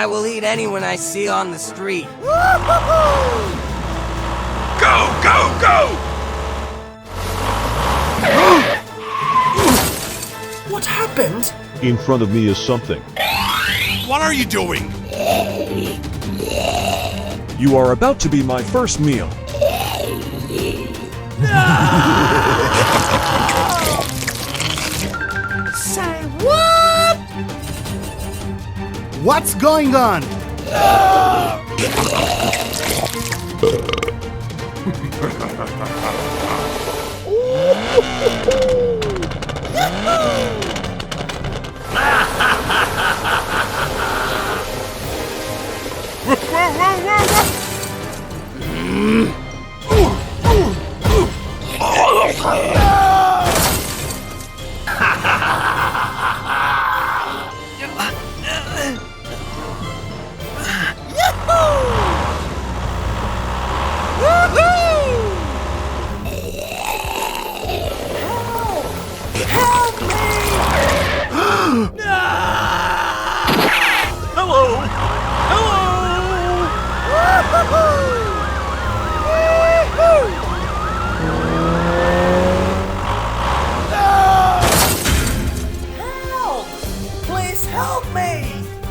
I will eat anyone I see on the street. Go, go, go! What happened? In front of me is something. What are you doing? You are about to be my first meal. Say what? What's going on? Help! Please help me!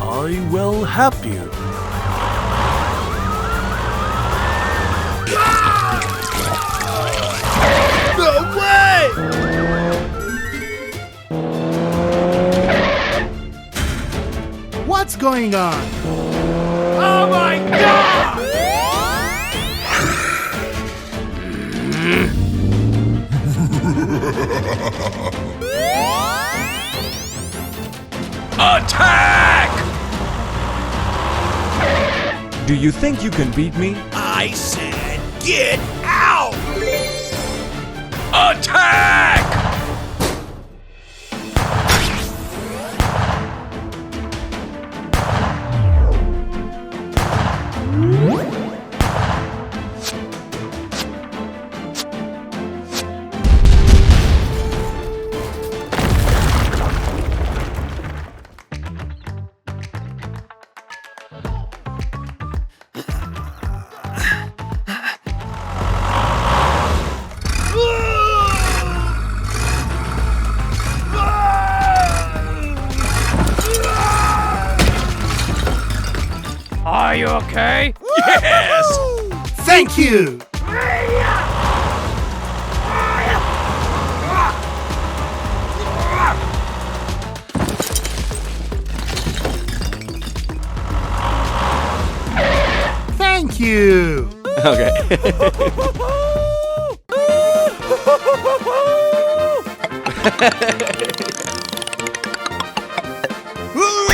I will help you. No way! What's going on? Oh my God! Attack! Do you think you can beat me? I said get out! Attack! Are you okay? Yes! Thank you! Thank you! Hooray!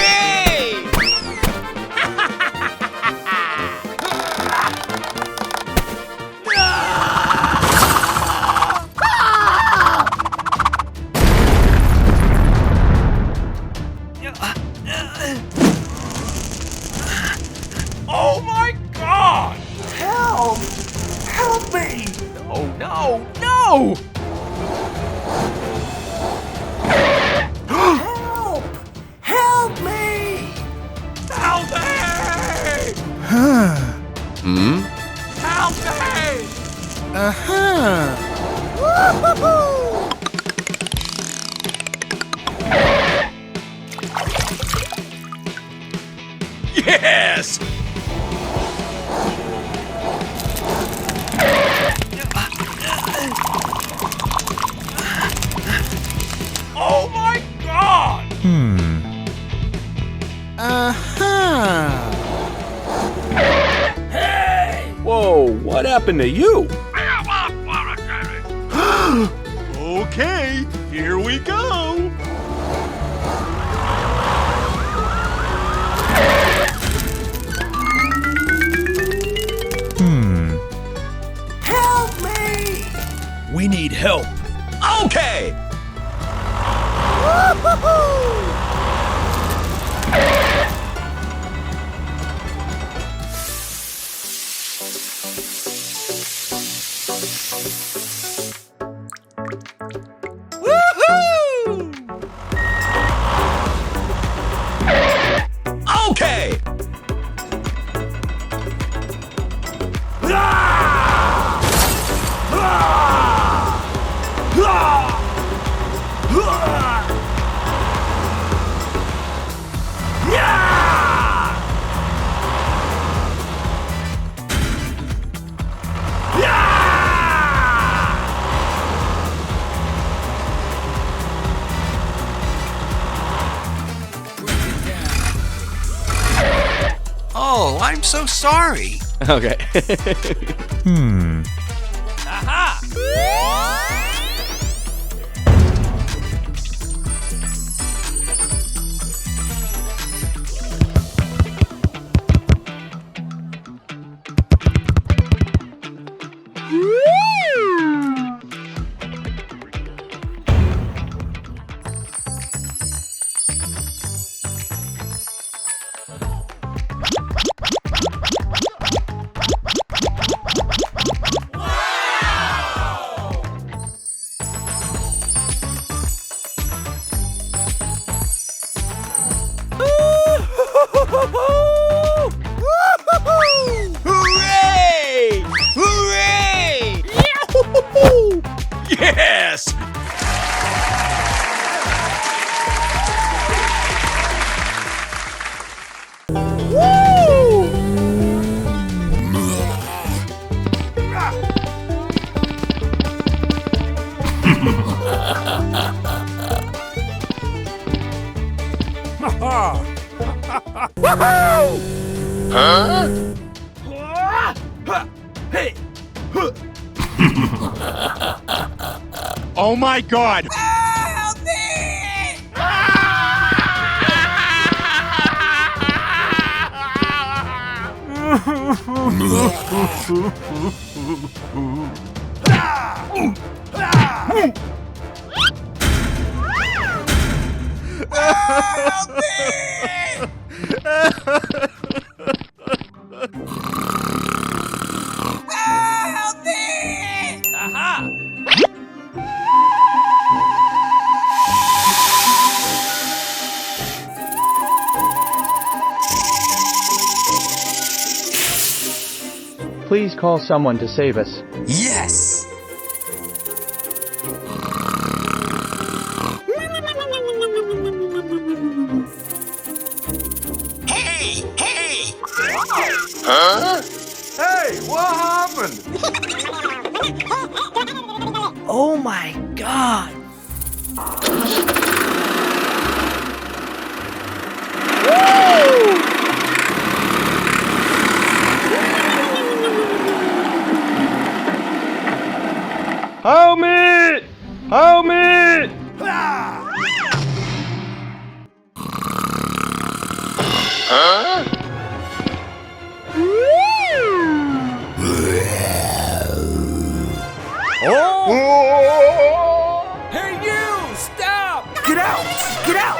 Oh my God! Help! Help me! Oh no, no! Help! Help me! Help me! Help me! Yes! Oh my God! Whoa, what happened to you? Okay, here we go. Help me! We need help. Okay. Woohoo! Okay. I'm so sorry. Okay. Hooray! Hooray! Yes! Oh my God! Please call someone to save us. Yes! Hey! Hey! Huh? Hey, what happened? Oh my God! Help me! Help me! Huh? Hey, you! Stop! Get out! Get out!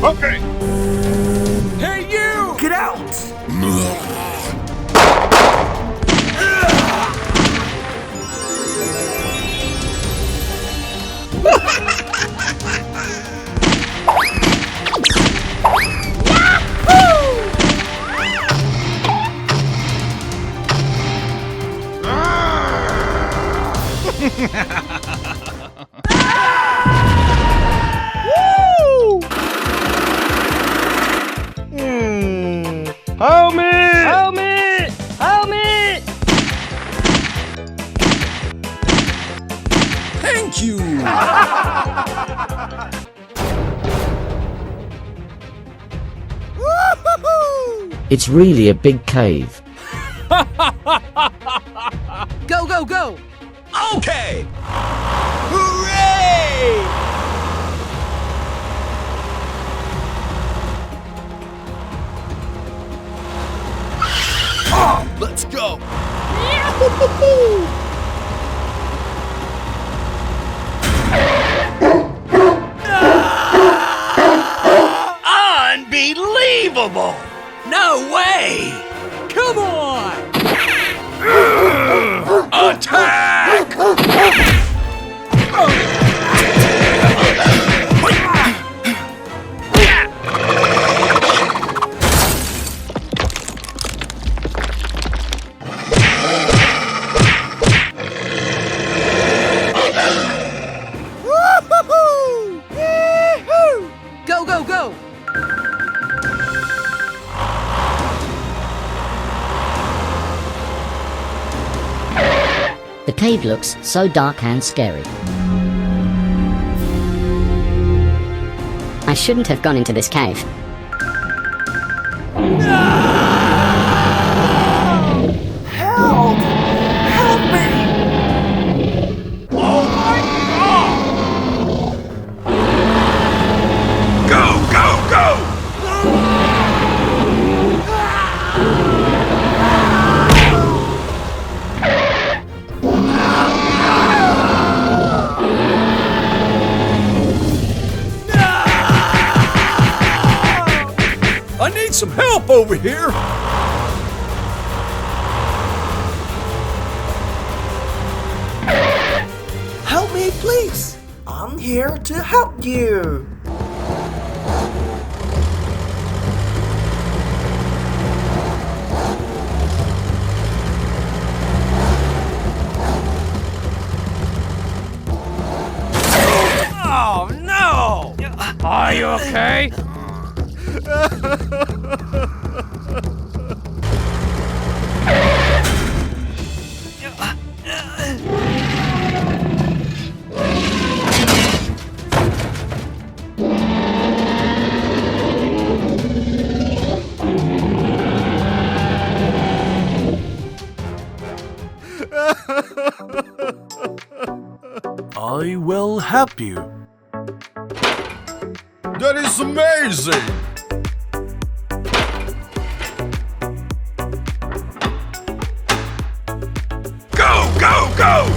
Okay. Hey, you! Get out! Help me! Help me! Help me! Thank you. It's really a big cave. Go, go, go! Okay. Hooray! Let's go. Unbelievable! No way! Come on! Attack! The cave looks so dark and scary. I shouldn't have gone into this cave. Help! Help me! Oh my God! Go, go, go! I need some help over here! Help me, please! I'm here to help you! Oh no! Are you okay? I will help you. That is amazing! Go, go, go!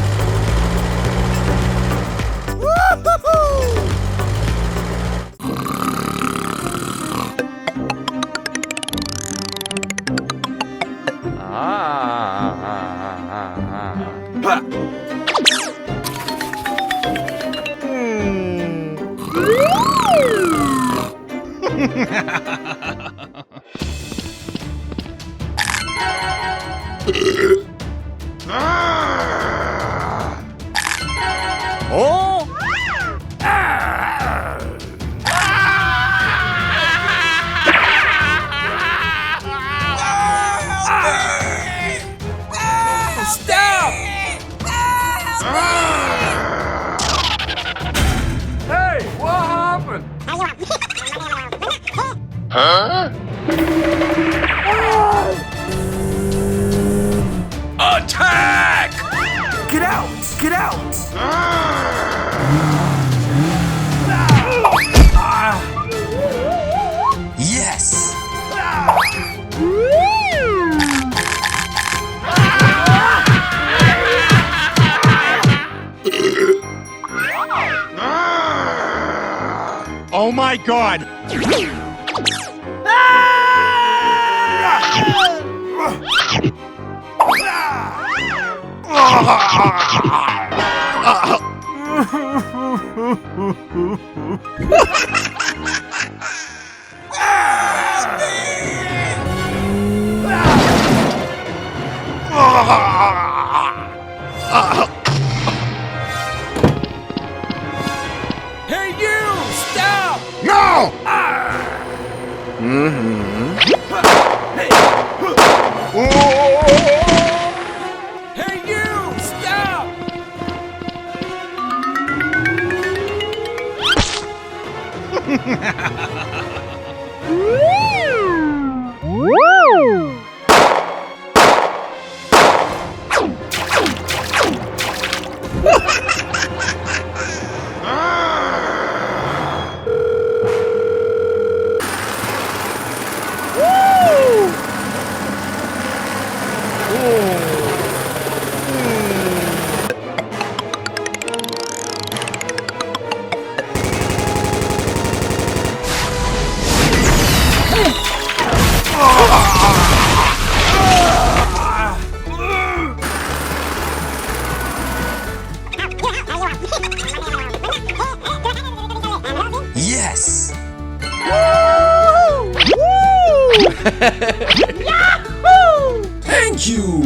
Oh! Stop! Hey, what happened? Huh? Attack! Get out! Get out! Yes! Oh my god! Hey, you! Stop! No! Hey, you! Stop! Yes! Thank you!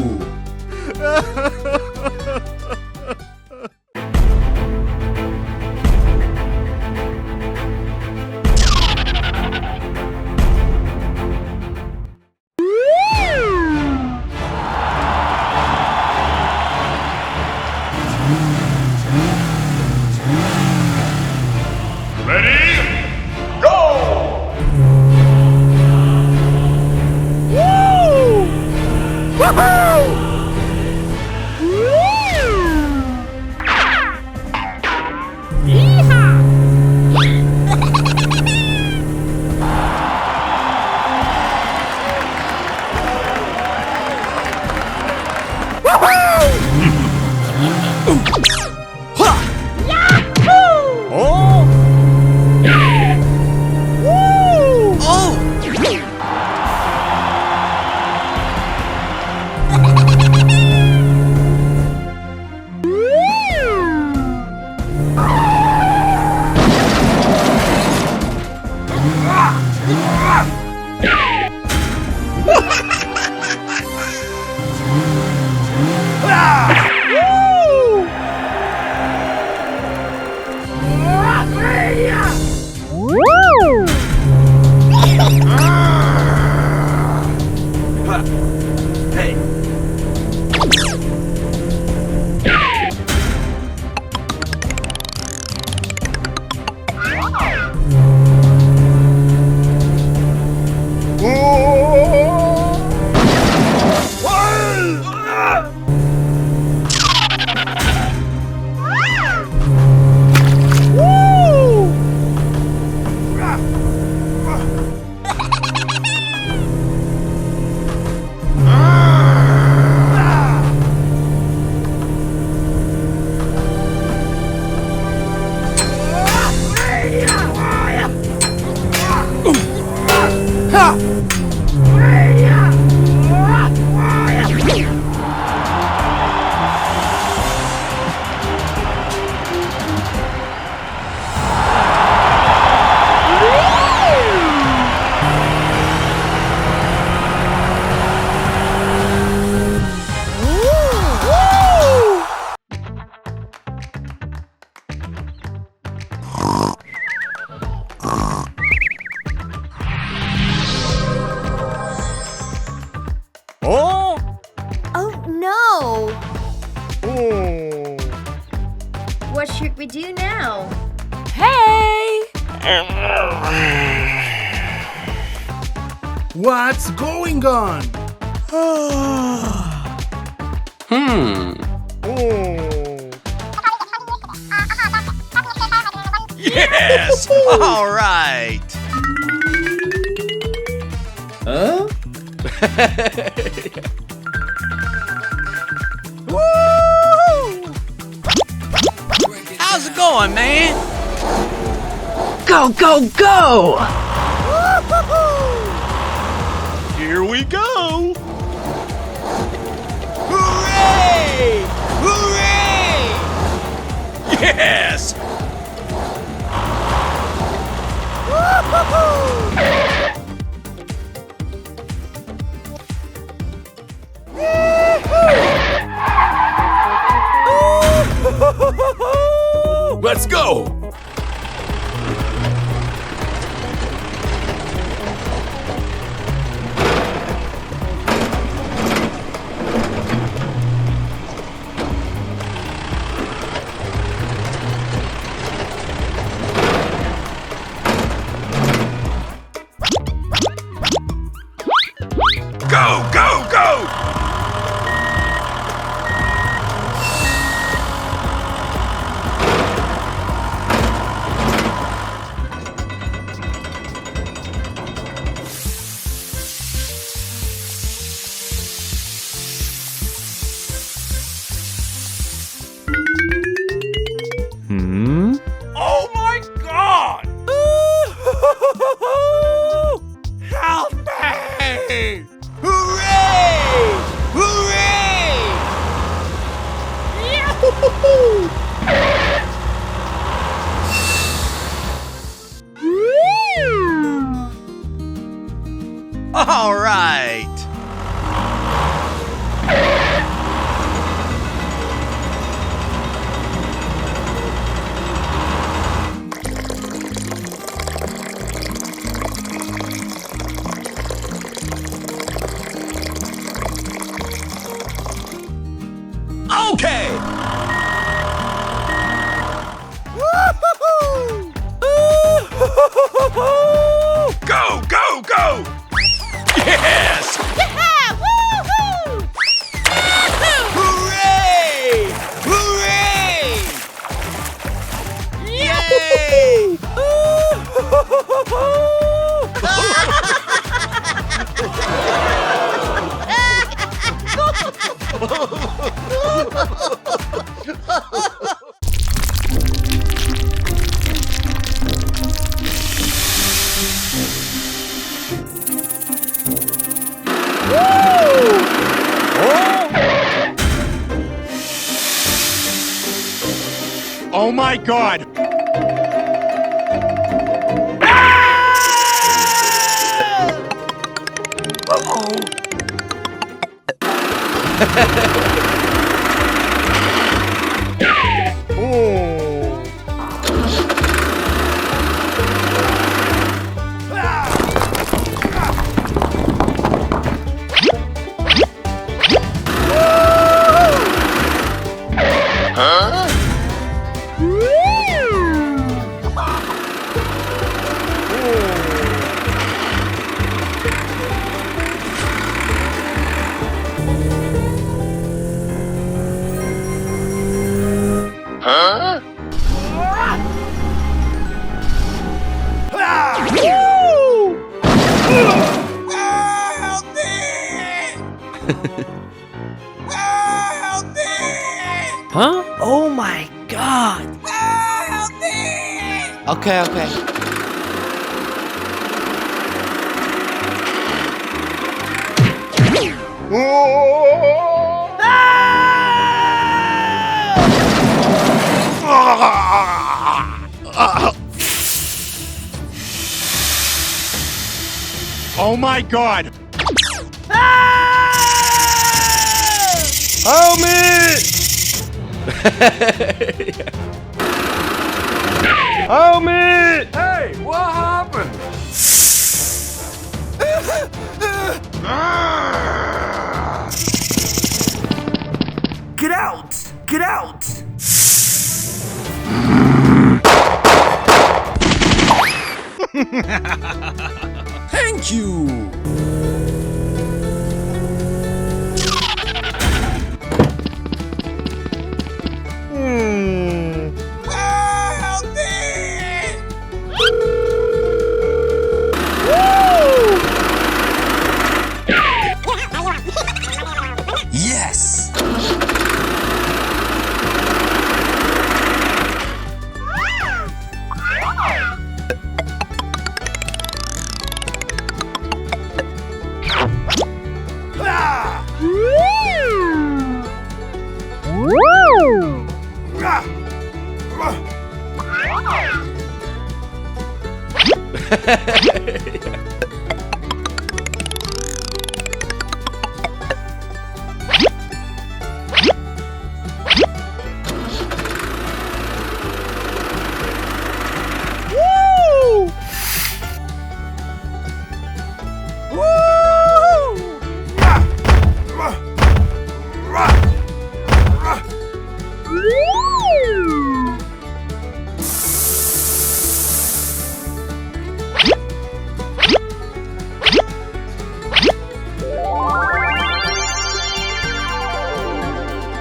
What should we do now? Hey! What's going on? Yes! All right! Huh? Woo! How's it going, man? Go, go, go! Here we go! Hooray! Hooray! Yes! Let's go! Go, go, go! Oh my God! Help me! Hooray! Hooray! Yahoo! All right. Okay. Go, go, go! Yes! Yeah! Woohoo! Oh my god! Huh? Oh my god! Okay, okay. Oh my god! Help me! Help me! Hey, what happened? Get out! Get out! Thank you! Yes!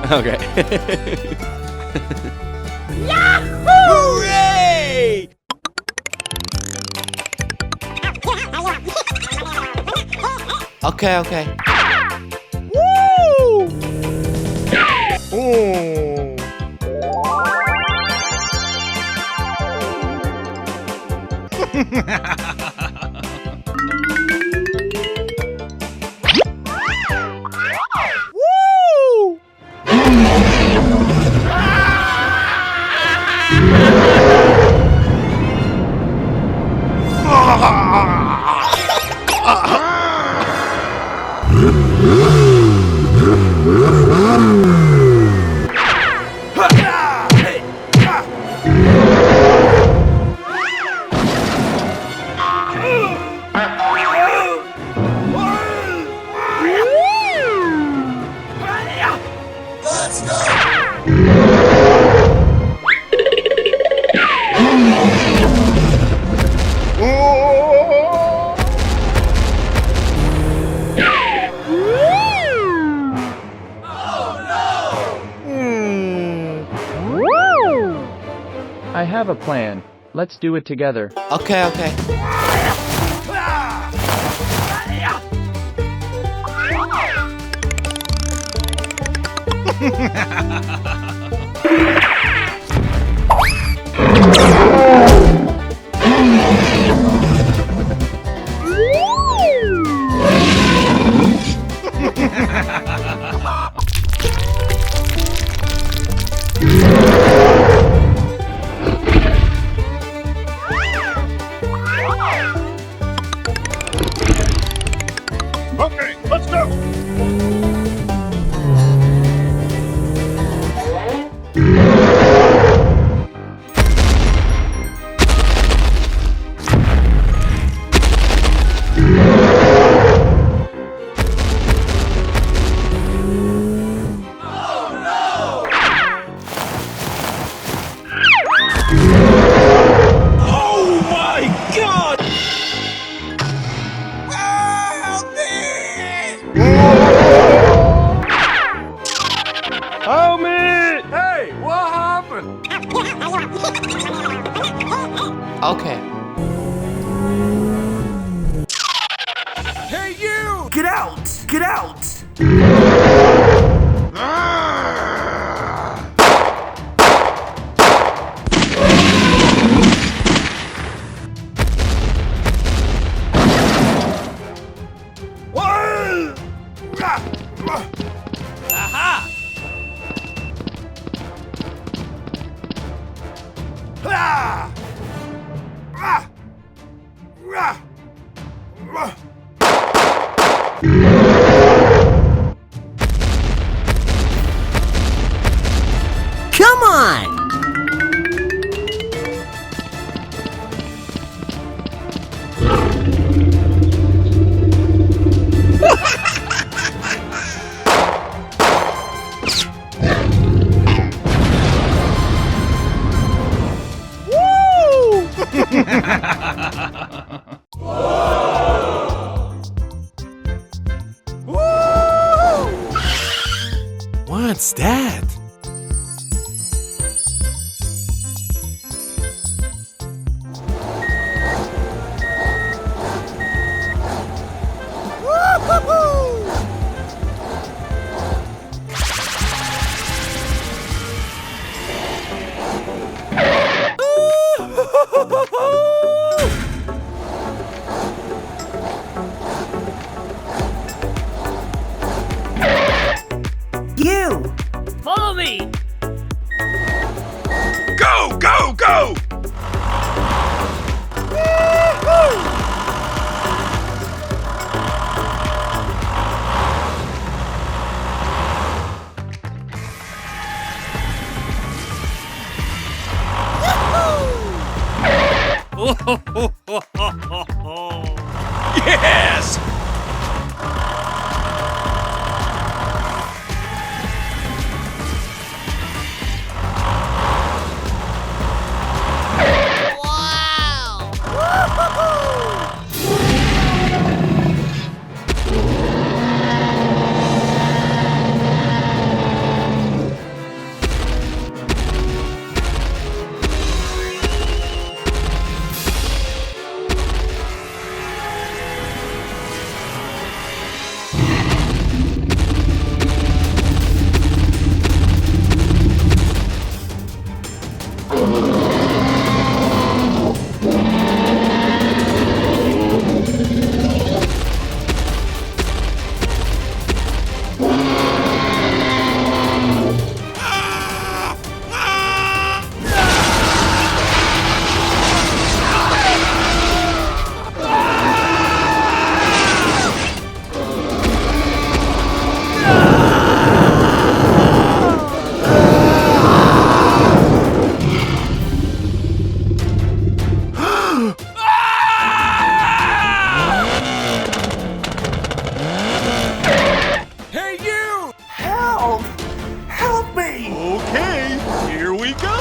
Okay. Hooray! Okay, okay. I have a plan. Let's do it together. Okay, okay. Okay, let's go. Oh my God! Help me! Hey, what happened? Okay. Hey, you! Get out! Get out! Come on! What's that? You! Follow me! Go, go, go! Yes! Hey, you! Help! Help me! Okay, here we go!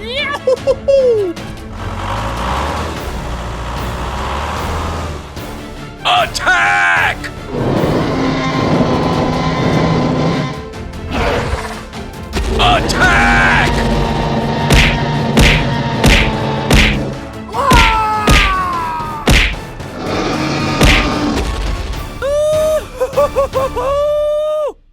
Yahoo!